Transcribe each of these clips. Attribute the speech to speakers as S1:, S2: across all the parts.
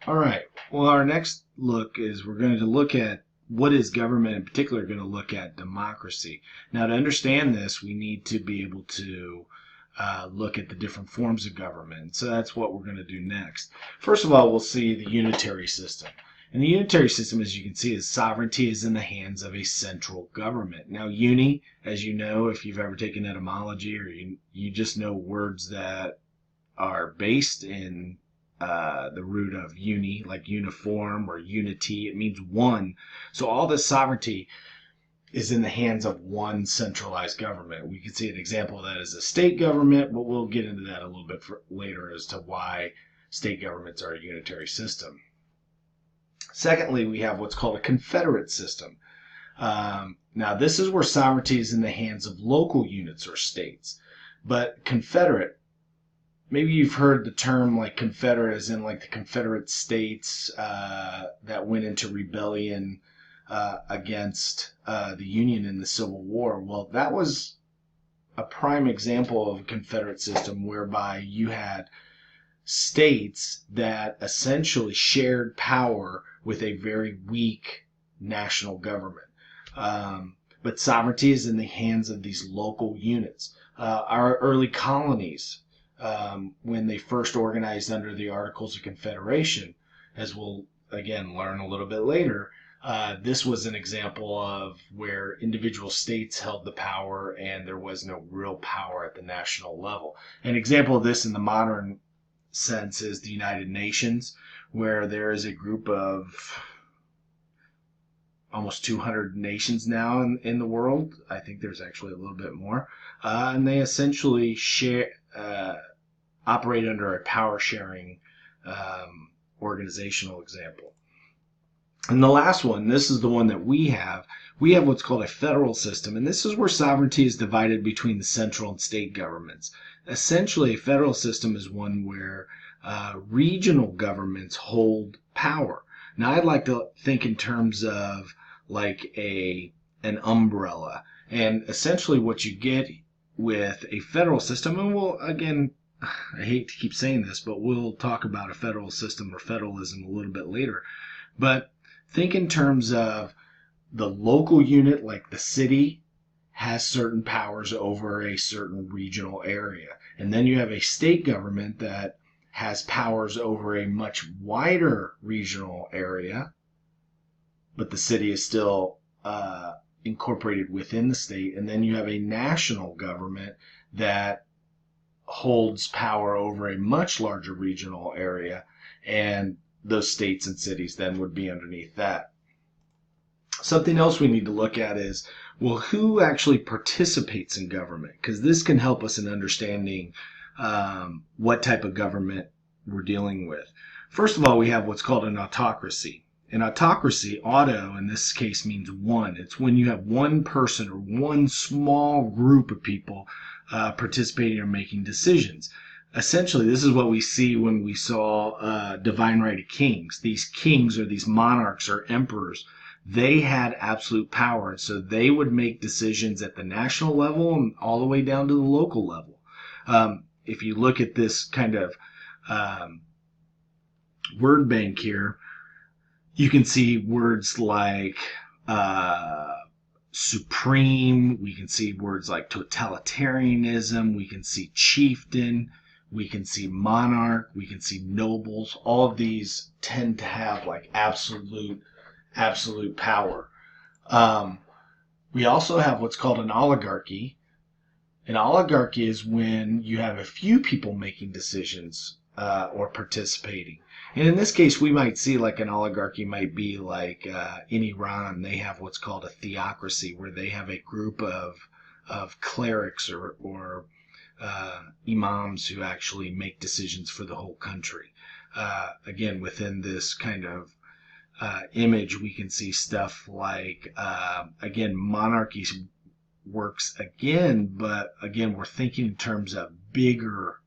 S1: All right. Well, our next look is we're going to look at what is government, in particular, going to look at democracy. Now, to understand this, we need to be able to look at the different forms of government. So that's what we're going to do next. First of all, we'll see the unitary system. And the unitary system, as you can see, is sovereignty is in the hands of a central government. Now, uni, as you know, if you've ever taken etymology or you just know words that are based in the root of uni, like uniform or unity, it means one. So all this sovereignty is in the hands of one centralized government. We can see an example of that as a state government, but we'll get into that a little bit later as to why state governments are a unitary system. Secondly, we have what's called a confederate system. Now, this is where sovereignty is in the hands of local units or states. But confederate, maybe you've heard the term like confederate as in like the Confederate States that went into rebellion against the Union in the Civil War. Well, that was a prime example of a confederate system whereby you had states that essentially shared power with a very weak national government. But sovereignty is in the hands of these local units. Our early colonies, when they first organized under the Articles of Confederation, as we'll again learn a little bit later, this was an example of where individual states held the power and there was no real power at the national level. An example of this in the modern sense is the United Nations, where there is a group of almost 200 nations now in the world. I think there's actually a little bit more. And they essentially operate under a power sharing organizational example. And the last one, this is the one that we have what's called a federal system, and this is where sovereignty is divided between the central and state governments. Essentially, a federal system is one where regional governments hold power. Now, I'd like to think in terms of like an umbrella, and essentially what you get with a federal system, and we'll, again, I hate to keep saying this, but we'll talk about a federal system or federalism a little bit later, but think in terms of the local unit, like the city, has certain powers over a certain regional area. And then you have a state government that has powers over a much wider regional area, but the city is still incorporated within the state. And then you have a national government that holds power over a much larger regional area, and those states and cities then would be underneath that. Something else we need to look at is, well, who actually participates in government? Because this can help us in understanding what type of government we're dealing with. First of all, we have what's called an autocracy. An autocracy, auto in this case, means one. It's when you have one person or one small group of people participating or making decisions. Essentially, this is what we see when we saw divine right of kings. These kings or these monarchs or emperors, they had absolute power. And so they would make decisions at the national level and all the way down to the local level. If you look at this kind of word bank here, you can see words like supreme. We can see words like totalitarianism. We can see chieftain. We can see monarch. We can see nobles. All of these tend to have like absolute power. We also have what's called an oligarchy. An oligarchy is when you have a few people making decisions or participating. And in this case, we might see like an oligarchy might be like in Iran, they have what's called a theocracy, where they have a group of clerics or imams who actually make decisions for the whole country. Again, within this kind of image, we can see stuff like, again, monarchy works again, but again, we're thinking in terms of bigger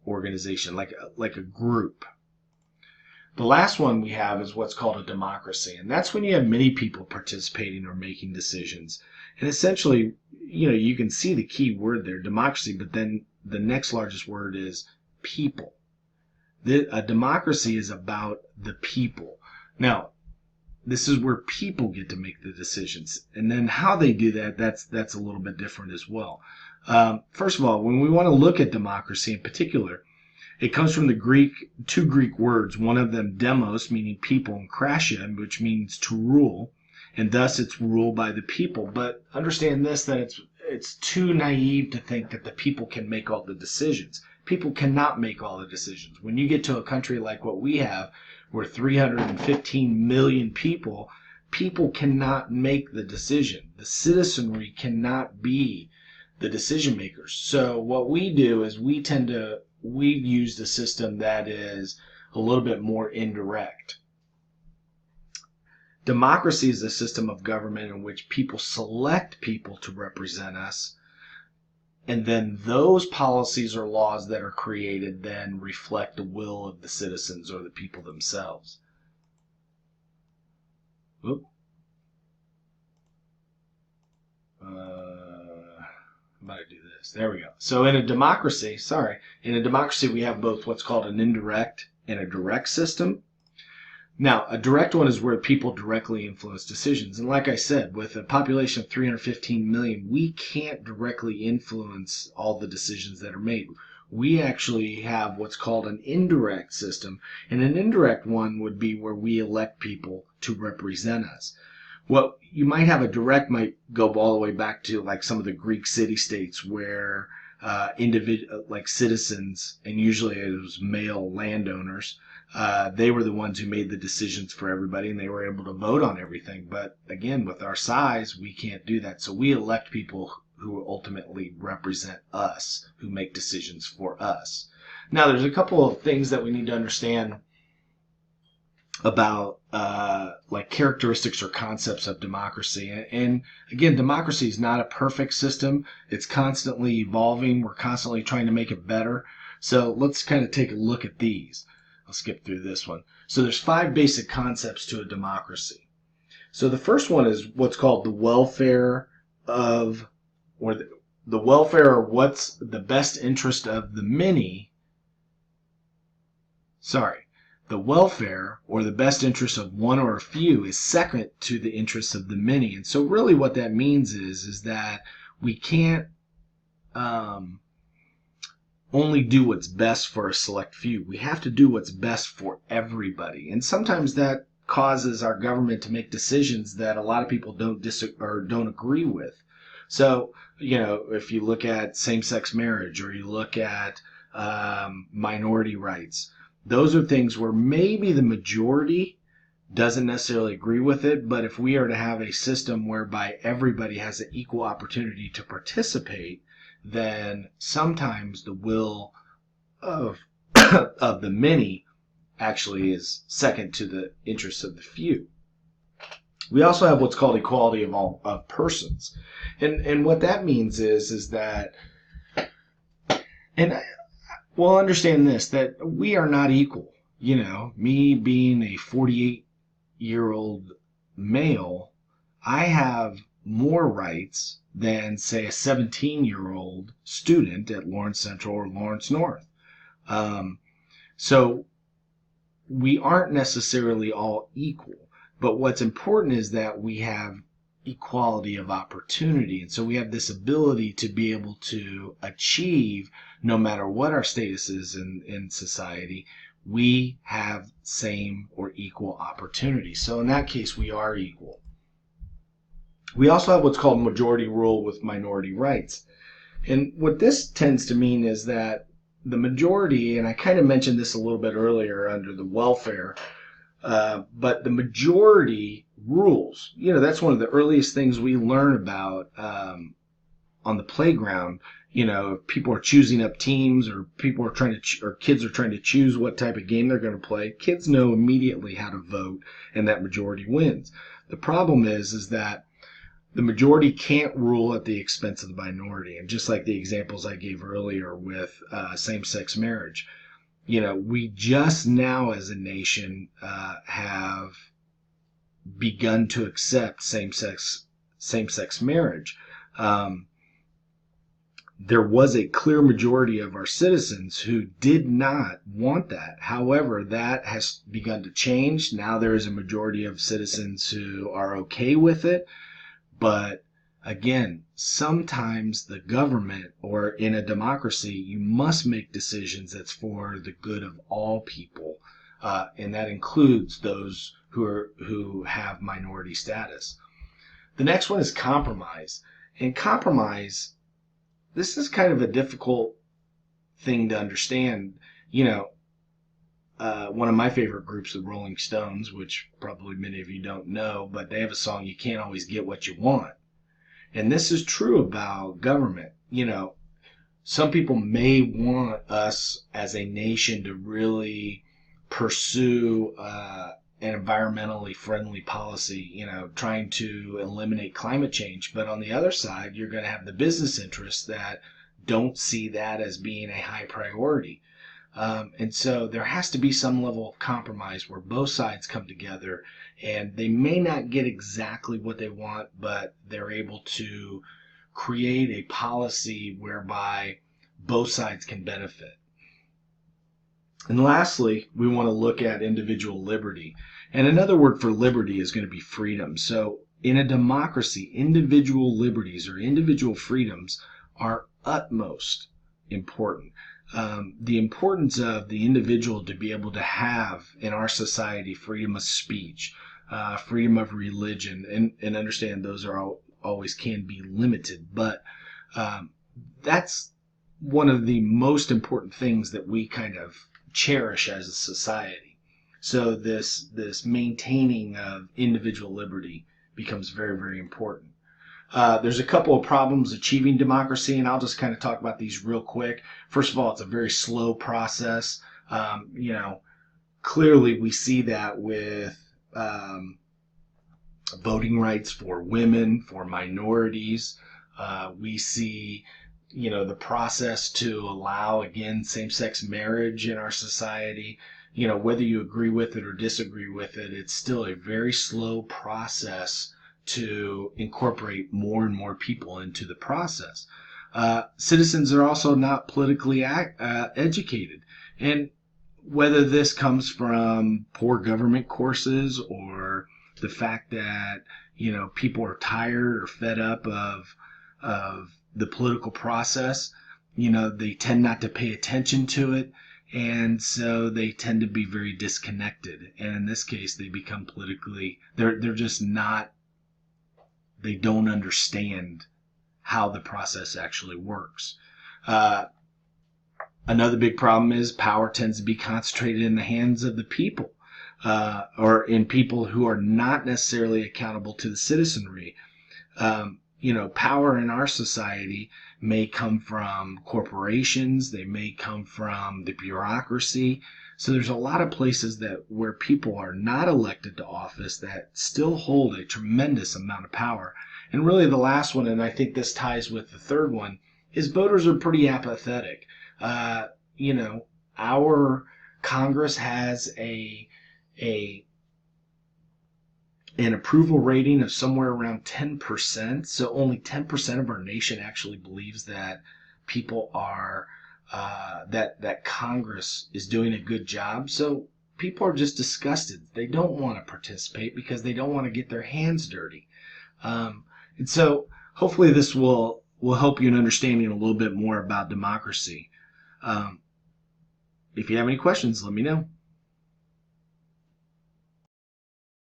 S1: organization, like a group. The last one we have is what's called a democracy, and that's when you have many people participating or making decisions. And essentially, you can see the key word there, democracy, but then the next largest word is people. A democracy is about the people. Now, this is where people get to make the decisions, and then how they do that, that's a little bit different as well. First of all, when we want to look at democracy in particular, it comes from the two Greek words, one of them demos, meaning people, and kratia, which means to rule, and thus it's ruled by the people. But understand this, that it's too naive to think that the people can make all the decisions. People cannot make all the decisions. When you get to a country like what we have, where 315 million people cannot make the decision. The citizenry cannot be the decision makers. So what we do is we've used a system that is a little bit more indirect. Democracy is a system of government in which people select people to represent us, and then those policies or laws that are created then reflect the will of the citizens or the people themselves. Oop. I'm about to do this. There we go. So in a democracy, we have both what's called an indirect and a direct system. Now, a direct one is where people directly influence decisions. And like I said, with a population of 315 million, we can't directly influence all the decisions that are made. We actually have what's called an indirect system. And an indirect one would be where we elect people to represent us. What you might have a direct might go all the way back to like some of the Greek city-states where like citizens, and usually it was male landowners, they were the ones who made the decisions for everybody, and they were able to vote on everything. But again, with our size, we can't do that. So we elect people who ultimately represent us, who make decisions for us. Now, there's a couple of things that we need to understand about like characteristics or concepts of democracy. And again, democracy is not a perfect system. It's constantly evolving. We're constantly trying to make it better. So let's kind of take a look at these. I'll skip through this one. So there's 5 basic concepts to a democracy. So the first one is what's called the welfare of, or the welfare, or what's the best interest of the many. The welfare or the best interest of one or a few is second to the interests of the many. And so really what that means is that we can't only do what's best for a select few. We have to do what's best for everybody. And sometimes that causes our government to make decisions that a lot of people don't agree with. So, if you look at same-sex marriage, or you look at minority rights, those are things where maybe the majority doesn't necessarily agree with it, but if we are to have a system whereby everybody has an equal opportunity to participate, then sometimes the will of of the many actually is second to the interests of the few. We also have what's called equality of persons, and what that means is that, and well, understand this, that we are not equal. Me being a 48-year-old male, I have more rights than, say, a 17-year-old student at Lawrence Central or Lawrence North. So we aren't necessarily all equal, but what's important is that we have equality of opportunity. And so we have this ability to be able to achieve, no matter what our status is in society, we have same or equal opportunity. So in that case, we are equal. We also have what's called majority rule with minority rights. And what this tends to mean is that the majority, and I kind of mentioned this a little bit earlier under the welfare, but the majority rules. That's one of the earliest things we learn about on the playground. If people are choosing up teams, or people are trying to, or kids are trying to choose what type of game they're going to play, kids know immediately how to vote, and that majority wins. The problem is that the majority can't rule at the expense of the minority. And just like the examples I gave earlier with same-sex marriage, we just now as a nation have begun to accept same-sex marriage. there was a clear majority of our citizens who did not want that. However, that has begun to change. Now there is a majority of citizens who are okay with it. But again, sometimes the government, or in a democracy, you must make decisions that's for the good of all people. And that includes those who have minority status. The next one is compromise. And compromise, this is kind of a difficult thing to understand. One of my favorite groups, the Rolling Stones, which probably many of you don't know, but they have a song, "You Can't Always Get What You Want." And this is true about government. Some people may want us as a nation to really pursue an environmentally friendly policy, trying to eliminate climate change. But on the other side, you're going to have the business interests that don't see that as being a high priority. And so there has to be some level of compromise where both sides come together, and they may not get exactly what they want, but they're able to create a policy whereby both sides can benefit. And lastly, we want to look at individual liberty. And another word for liberty is going to be freedom. So in a democracy, individual liberties or individual freedoms are utmost important. The importance of the individual to be able to have in our society freedom of speech, freedom of religion, and understand those are always can be limited, but that's one of the most important things that we kind of cherish as a society. So this maintaining of individual liberty becomes very, very important. There's a couple of problems achieving democracy, and I'll just kind of talk about these real quick. First of all, it's a very slow process. Clearly we see that with voting rights for women, for minorities. We see, the process to allow, again, same-sex marriage in our society. Whether you agree with it or disagree with it, it's still a very slow process to incorporate more and more people into the process. Citizens are also not politically educated. And whether this comes from poor government courses or the fact that, people are tired or fed up of the political process, they tend not to pay attention to it. And so they tend to be very disconnected. And in this case, they become politically, they're just not, they don't understand how the process actually works. Another big problem is power tends to be concentrated in the hands of the people, or in people who are not necessarily accountable to the citizenry. Power in our society may come from corporations, they may come from the bureaucracy. So there's a lot of places where people are not elected to office that still hold a tremendous amount of power. And really the last one, and I think this ties with the third one, is voters are pretty apathetic. Our Congress has an approval rating of somewhere around 10%. So only 10% of our nation actually believes that people are that Congress is doing a good job. So people are just disgusted. They don't want to participate because they don't want to get their hands dirty. And so hopefully this will help you in understanding a little bit more about democracy. If you have any questions, let me know.